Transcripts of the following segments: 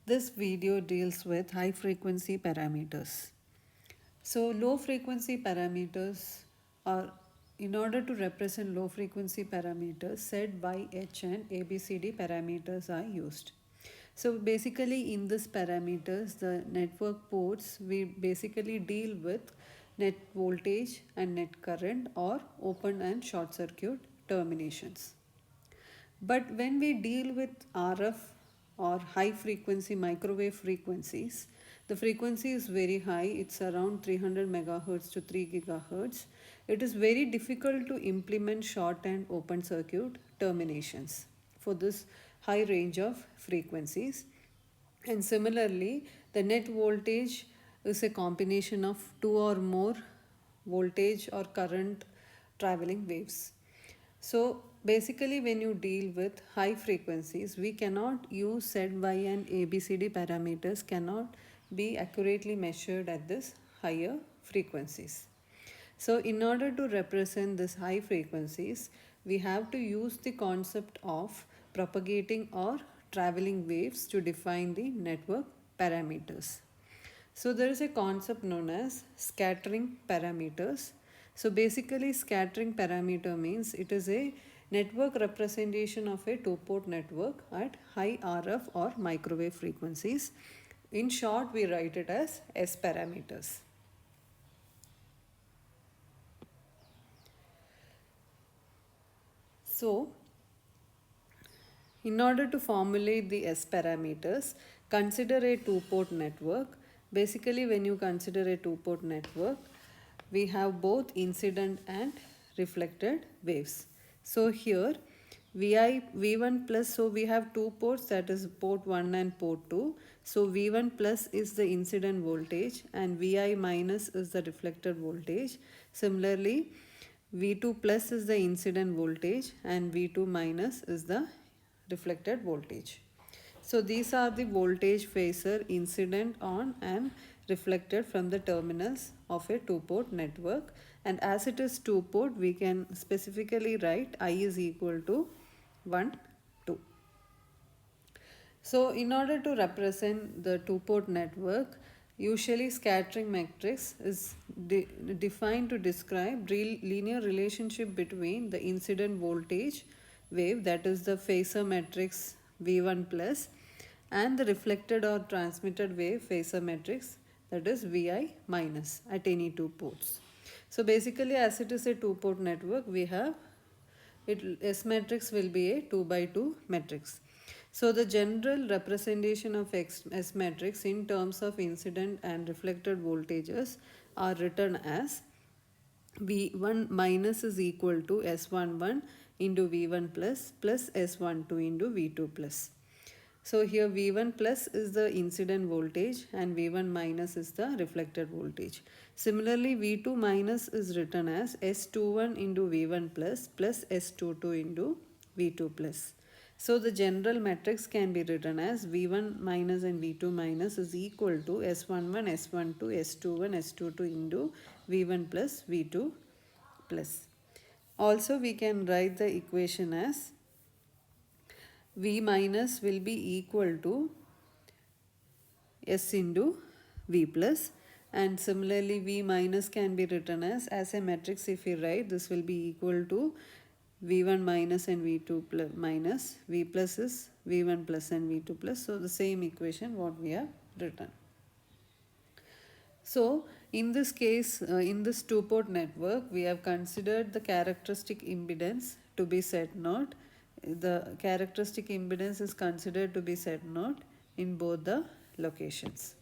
This video deals with high frequency parameters. So low frequency parameters are, in order to represent low frequency parameters, set Y, H and ABCD parameters are used. So basically in this parameters, the network ports, we basically deal with net voltage and net current or open and short circuit terminations. But when we deal with RF or high frequency microwave frequencies, the frequency is very high, it's around 300 megahertz to 3 gigahertz. It is very difficult to implement short and open circuit terminations for this high range of frequencies. And similarly, the net voltage is a combination of two or more voltage or current traveling waves. So basically, when you deal with high frequencies, we cannot use Z, Y, and ABCD parameters cannot be accurately measured at this higher frequencies. So in order to represent this high frequencies, we have to use the concept of propagating or traveling waves to define the network parameters. So there is a concept known as scattering parameters. So basically scattering parameter means it is a network representation of a two-port network at high RF or microwave frequencies. In short, we write it as S parameters. So in order to formulate the S parameters, consider a two-port network. Basically, when you consider a two-port network, we have both incident and reflected waves. So here, V1 plus, so we have two ports, that is port 1 and port 2. So V1 plus is the incident voltage and Vi minus is the reflected voltage. Similarly, V2 plus is the incident voltage and V2 minus is the reflected voltage. So these are the voltage phasor incident on and reflected from the terminals of a two-port network, and as it is two-port, we can specifically write I is equal to 1, 2. So in order to represent the two-port network, usually scattering matrix is defined to describe linear relationship between the incident voltage wave, that is the phasor matrix V1 plus, and the reflected or transmitted wave phasor matrix, that is Vi minus at any two ports. So basically, as it is a two-port network, we have S matrix will be a 2 by 2 matrix. So the general representation of S matrix in terms of incident and reflected voltages are written as V1 minus is equal to S11 into V1 plus S12 into V2 plus. So here V1 plus is the incident voltage and V1 minus is the reflected voltage. Similarly, V2 minus is written as S21 into V1 plus S22 into V2 plus. So the general matrix can be written as V1 minus and V2 minus is equal to S11, S12, S21, S22 into V1 plus V2 plus. Also we can write the equation as V minus will be equal to S into V plus, and similarly V minus can be written as a matrix. If we write, this will be equal to V1 minus and V2 plus minus, V plus is V1 plus and V2 plus. So the same equation what we have written. So in this case, in this two-port network, we have considered the characteristic impedance to be Z0. The characteristic impedance is considered to be Z0 in both the locations.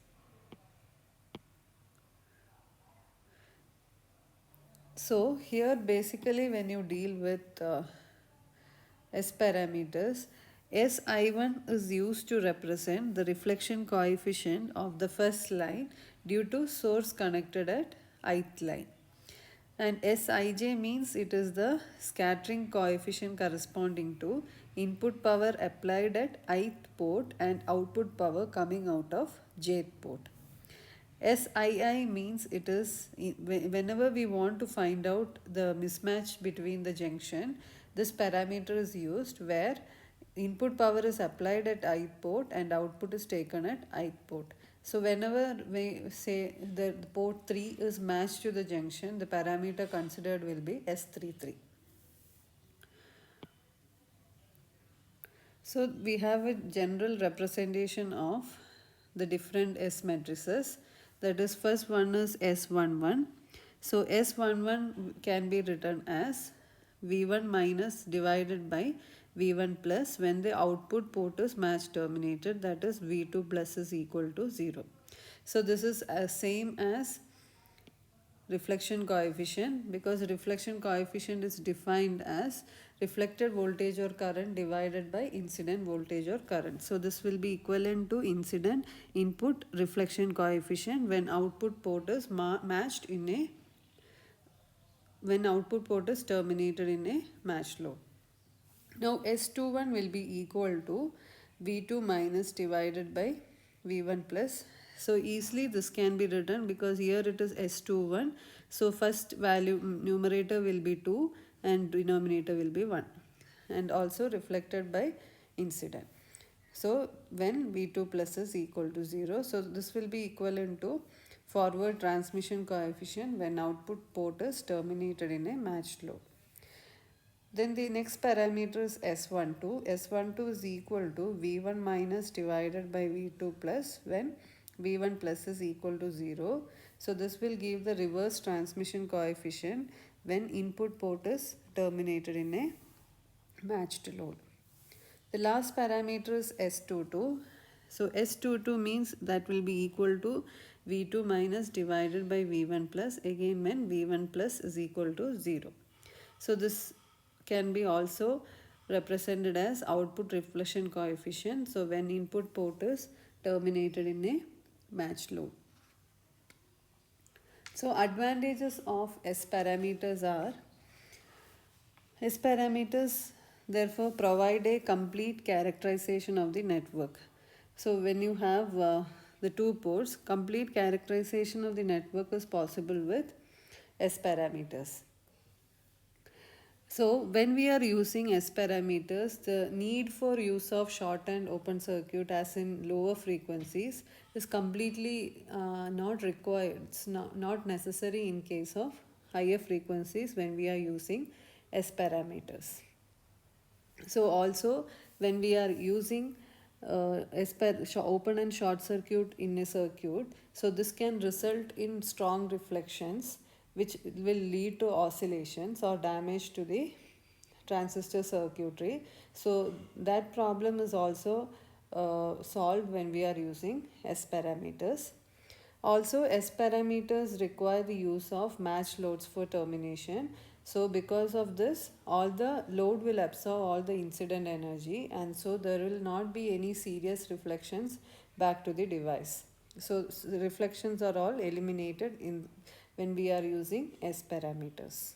So here basically when you deal with S parameters, Si1 is used to represent the reflection coefficient of the first line due to source connected at ith line. And Sij means it is the scattering coefficient corresponding to input power applied at ith port and output power coming out of jth port. SII means it is whenever we want to find out the mismatch between the junction, this parameter is used where input power is applied at ith port and output is taken at ith port. So whenever we say the port 3 is matched to the junction, the parameter considered will be S33. So we have a general representation of the different S matrices. That is, first one is S11. So S11 can be written as V1 minus divided by V1 plus when the output port is match terminated, that is V2 plus is equal to 0. So this is as same as reflection coefficient, because reflection coefficient is defined as reflected voltage or current divided by incident voltage or current. So this will be equivalent to incident input reflection coefficient when output port is matched in a when output port is terminated in a matched load. Now S21 will be equal to V2 minus divided by V1 plus. So easily this can be written because here it is S21. So first value numerator will be 2 and denominator will be 1, and also reflected by incident. So when V2 plus is equal to 0, so this will be equivalent to forward transmission coefficient when output port is terminated in a matched load. Then the next parameter is S12. S12 is equal to V1 minus divided by V2 plus when V1 plus is equal to 0. So this will give the reverse transmission coefficient when input port is terminated in a matched load. The last parameter is S22. So S22 means that will be equal to V2 minus divided by V1 plus, again when V1 plus is equal to 0. So this can be also represented as output reflection coefficient. So when input port is terminated in a matched load. So advantages of S parameters are: S parameters therefore provide a complete characterization of the network. So when you have the two ports, complete characterization of the network is possible with S parameters. So when we are using S parameters, the need for use of short and open circuit as in lower frequencies is completely not required. It's not necessary in case of higher frequencies when we are using S parameters. So also when we are using open and short circuit in a circuit, so this can result in strong reflections which will lead to oscillations or damage to the transistor circuitry. So that problem is also solved when we are using S parameters. Also, S parameters require the use of matched loads for termination. So because of this, all the load will absorb all the incident energy, and so there will not be any serious reflections back to the device. So the reflections are all eliminated in when we are using S parameters.